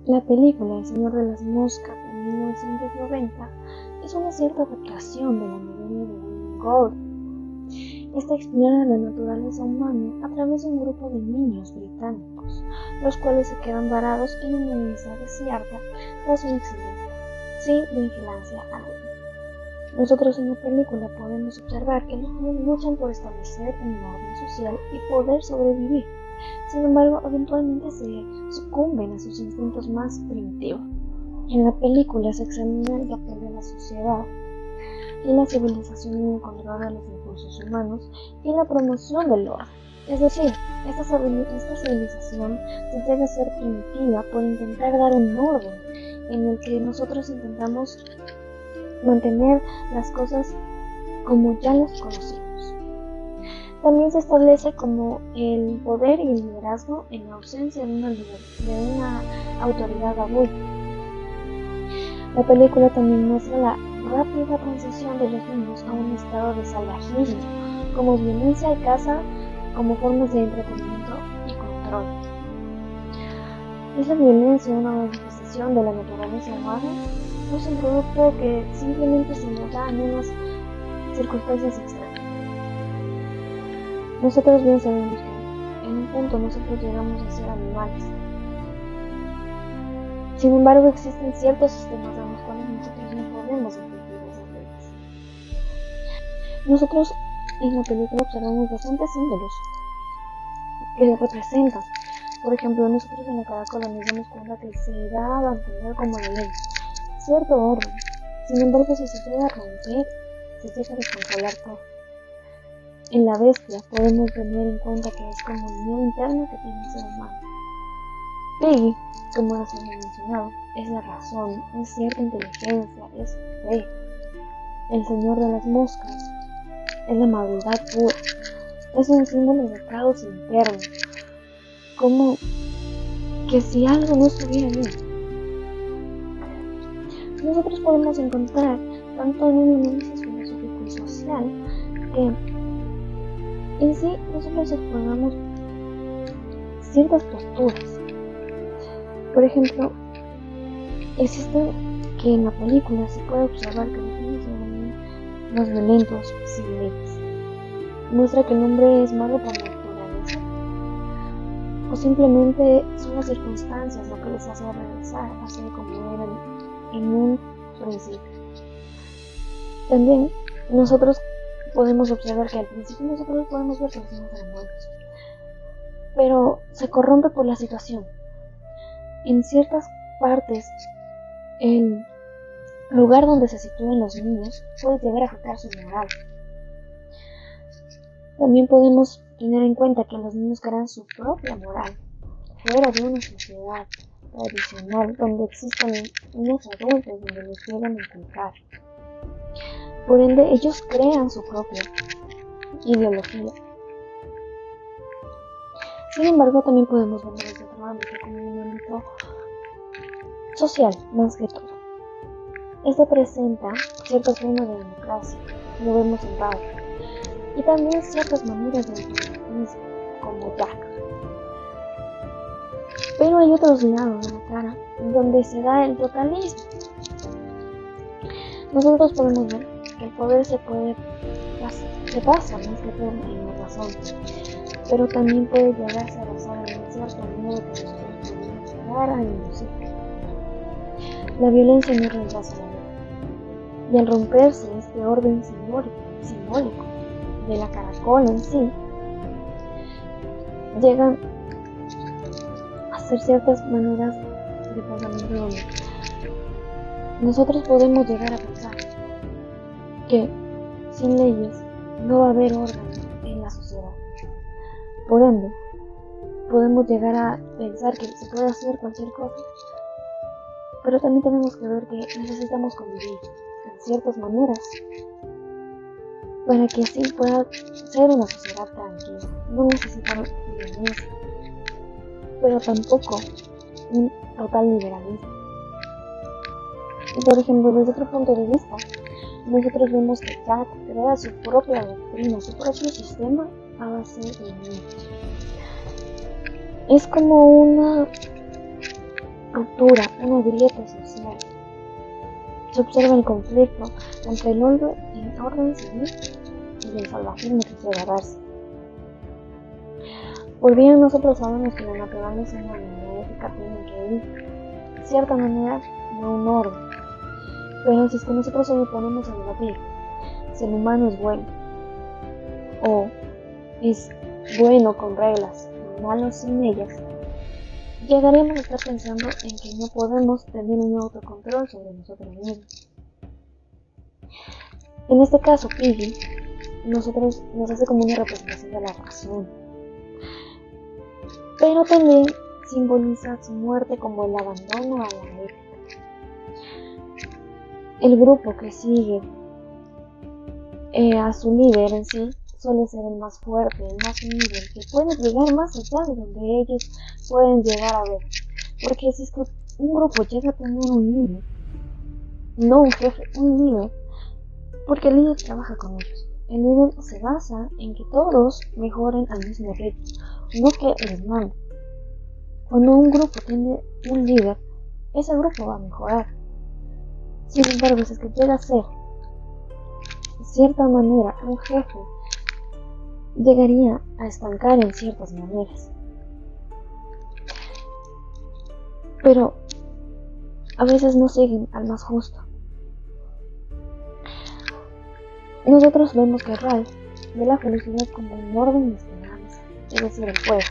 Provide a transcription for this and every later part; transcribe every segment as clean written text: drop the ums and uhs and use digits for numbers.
La película El Señor de las Moscas de 1990 es una cierta adaptación de la novela de William Golding. Esta explora la naturaleza humana a través de un grupo de niños británicos, los cuales se quedan varados en una isla desierta tras un accidente, sin vigilancia alguna. Nosotros en la película podemos observar que los niños luchan por establecer un orden social y poder sobrevivir. Sin embargo, eventualmente se sucumben a sus instintos más primitivos. En la película se examina el papel de la sociedad y la civilización en el control de los impulsos humanos y la promoción del orden. Es decir, esta civilización se llega a ser primitiva por intentar dar un orden en el que nosotros intentamos mantener las cosas como ya las conocimos. También se establece como el poder y el liderazgo en la ausencia de una autoridad adulta. La película también muestra la rápida transición de los niños a un estado de salvajismo, como violencia y caza, como formas de entretenimiento y control. ¿Es la violencia una manifestación de la naturaleza humana? ¿O es un producto que simplemente se nos da en unas circunstancias extremas? Nosotros bien sabemos que en un punto nosotros llegamos a ser animales. Sin embargo, existen ciertos sistemas en los cuales nosotros no podemos infringir esas leyes. Nosotros en la película observamos bastantes símbolos que lo representan. Por ejemplo, nosotros en la caracola nos damos cuenta que se da a entender como la ley, cierto orden. Sin embargo, si se llega a romper, se deja de controlar todo. En la bestia podemos tener en cuenta que es como el miedo interno que tiene el ser humano. Piggy, como ya se había mencionado, es la razón, es cierta inteligencia, es fe. El Señor de las Moscas es la maldad pura, es un símbolo de caos interno, como que si algo no estuviera bien. Nosotros podemos encontrar, tanto en un análisis filosófico y social, que en sí nosotros exploramos ciertas posturas. Por ejemplo, existe que en la película se puede observar que los niños son más violentos sin leyes. Muestra que el hombre es malo por naturaleza, o simplemente son las circunstancias lo que les hace regresar a ser como eran en un principio. También nosotros podemos observar que al principio nosotros podemos ver que los niños eran buenos, pero se corrompe por la situación. En ciertas partes, el lugar donde se sitúan los niños puede llegar a afectar su moral. También podemos tener en cuenta que los niños crean su propia moral fuera de una sociedad tradicional donde existen unos adultos donde les llegan a inculcar. Por ende, ellos crean su propia ideología. Sin embargo, también podemos verlo desde otro ámbito, como un ámbito social, más que todo. Este presenta ciertas formas de democracia, lo vemos en Raúl, y también ciertas maneras de autonomismo, como Jack. Pero hay otros lados de la cara, donde se da el totalismo. Nosotros podemos ver que el poder se basa más que todo en la razón, pero también puede llegarse a basar en un cierto miedo que nosotros podemos llegar a inducir. La violencia no reemplaza la vida, y al romperse este orden simbólico de la caracola en sí, llegan a ser ciertas maneras de pensamiento donde nosotros podemos llegar a pensar que sin leyes no va a haber orden en la sociedad. Por ende, podemos llegar a pensar que se puede hacer cualquier cosa, pero también tenemos que ver que necesitamos convivir en ciertas maneras para que así pueda ser una sociedad tranquila. No necesitamos violencia, pero tampoco un total liberalismo. Y por ejemplo, desde otro punto de vista, nosotros vemos que Jack crea su propia doctrina, su propio sistema a base de niños. Es como una ruptura, una grieta social. Se observa el conflicto entre el orden civil y el salvajismo que llega a darse. Por bien nosotros sabemos que la naturaleza humana y la ética tienen que ir, de cierta manera, no un orden. Pero si es que nosotros nos ponemos a debatir si el humano es bueno o es bueno con reglas y malo sin ellas, llegaríamos a estar pensando en que no podemos tener un autocontrol sobre nosotros mismos. En este caso, Piggy nos hace como una representación de la razón, pero también simboliza su muerte como el abandono a la ética. El grupo que sigue a su líder en sí suele ser el más fuerte, el más unido, el que puede llegar más allá de donde ellos pueden llegar a ver. Porque si es que un grupo llega a tener un líder, no un jefe, un líder, porque el líder trabaja con ellos. El líder se basa en que todos mejoren al mismo ritmo, no que les mande. Cuando un grupo tiene un líder, ese grupo va a mejorar. Sin embargo, si es que llega a ser, de cierta manera, un jefe, llegaría a estancar en ciertas maneras. Pero a veces no siguen al más justo. Nosotros vemos que Ralph ve la felicidad como un orden de esperanza, es decir, el fuego.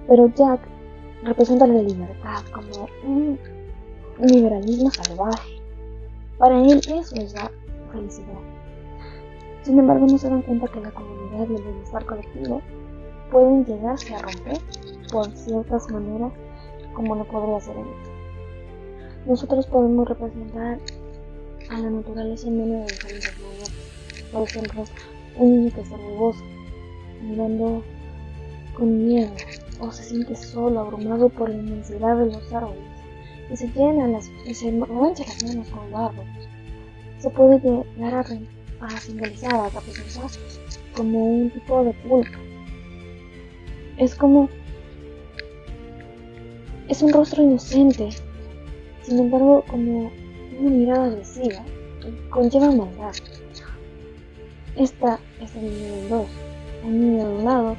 Pero Jack representa la libertad como un liberalismo salvaje. Para él eso es la felicidad. Sin embargo, no se dan cuenta que la comunidad y el bienestar colectivo pueden llegarse a romper por ciertas maneras como no podría ser evitado. Nosotros podemos representar a la naturaleza humana de diferentes maneras. Por ejemplo, un niño que está en el bosque, mirando con miedo, o se siente solo, abrumado por la inmensidad de los árboles, y se mancha las manos con barro. Se puede llegar a simbolizar, a representar como un tipo de culpa. Es un rostro inocente, sin embargo, como una mirada agresiva, conlleva maldad. Esta está dividida en dos, un niño de un lado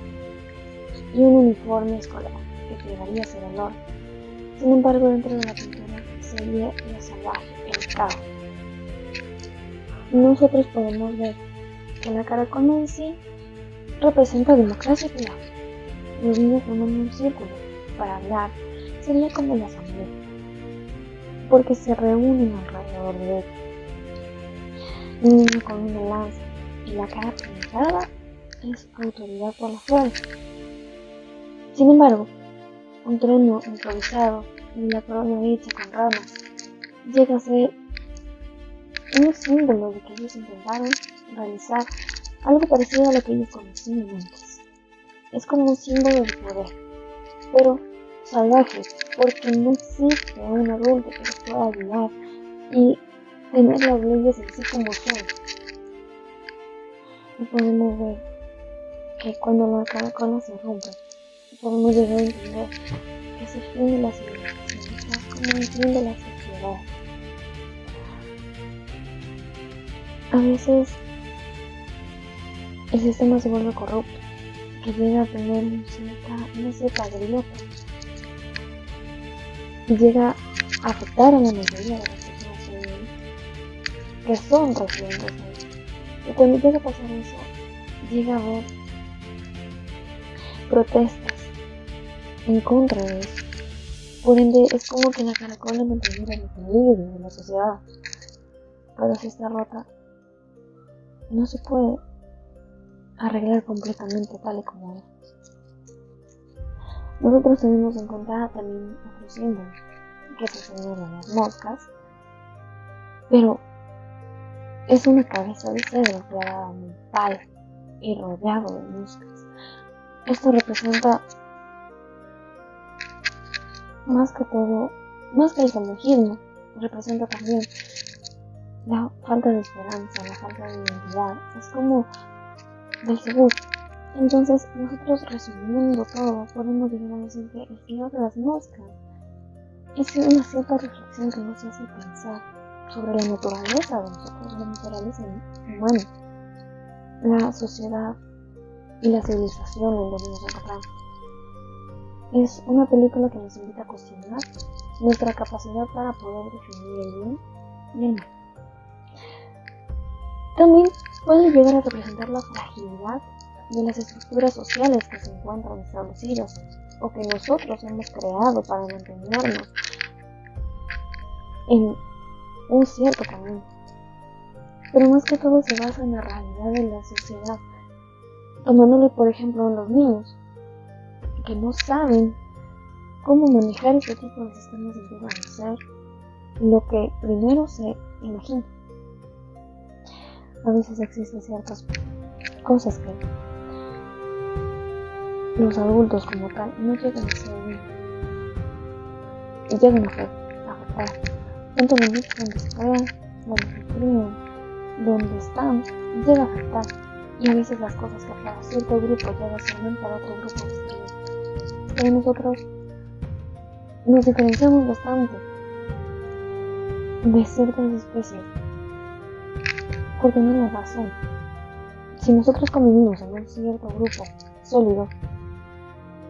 y un uniforme escolar, que llegaría a ser el orden. Sin embargo, dentro de la pintura sería lo salvaje, el caos. Nosotros podemos ver que la caracola en sí representa democracia y cuidado. Los niños forman un círculo para hablar, sería como la asamblea, porque se reúnen alrededor de él. Un niño con una lanza y la cara pintada es autoridad por la fuerza. Sin embargo, un trono improvisado y la corona hecha con ramas llega a ser un símbolo de que ellos intentaron realizar algo parecido a lo que ellos conocían antes. Es como un símbolo de poder, pero salvaje, porque no existe un adulto que los pueda guiar y tener las leyes en sí como son. Y podemos ver que cuando la caracola se rompe, podemos llegar a entender que es el fin de la civilización, es como el fin de la sociedad. A veces el sistema se vuelve corrupto, que llega a tener una cierta grieta y llega a afectar a la mayoría de las personas que son residentes ahí. Y cuando llega a pasar eso, llega a haber protestas en contra de eso. Por ende, es como que la caracola mantuviera el equilibrio de la sociedad. Pero si está rota, no se puede arreglar completamente tal y como es. Nosotros tenemos en cuenta también otro símbolo, que es el señor de las moscas, pero es una cabeza de cedro clavada en un palo y rodeado de moscas. Esto representa más que todo, más que el salvajismo, representa también la falta de esperanza, la falta de identidad. Es como Belzebú. Entonces, nosotros resumiendo todo, podemos llegar a decir que el señor de las moscas es una cierta reflexión que nos hace pensar sobre la naturaleza de nosotros, la naturaleza humana, la sociedad y la civilización en donde nos encontramos. Es una película que nos invita a cuestionar nuestra capacidad para poder definir el bien y el mal. También puede llegar a representar la fragilidad de las estructuras sociales que se encuentran establecidas o que nosotros hemos creado para mantenernos en un cierto camino. Pero más que todo se basa en la realidad de la sociedad, tomándole por ejemplo a los niños que no saben cómo manejar este tipo de sistemas y empiezan a hacer lo que primero se imagina. A veces existen ciertas cosas que los adultos como tal no llegan a ser bien y llegan a afectar tanto en el nicho donde se crean, donde se crían, donde están, llega a afectar. Y a veces las cosas que para cierto grupo llega a ser bien, para otro grupo está bien. Pero nosotros nos diferenciamos bastante de ciertas especies porque no es la razón. Si nosotros convivimos en un cierto grupo sólido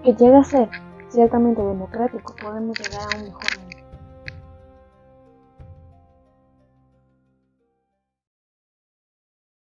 que llega a ser ciertamente democrático, podemos llegar a un mejor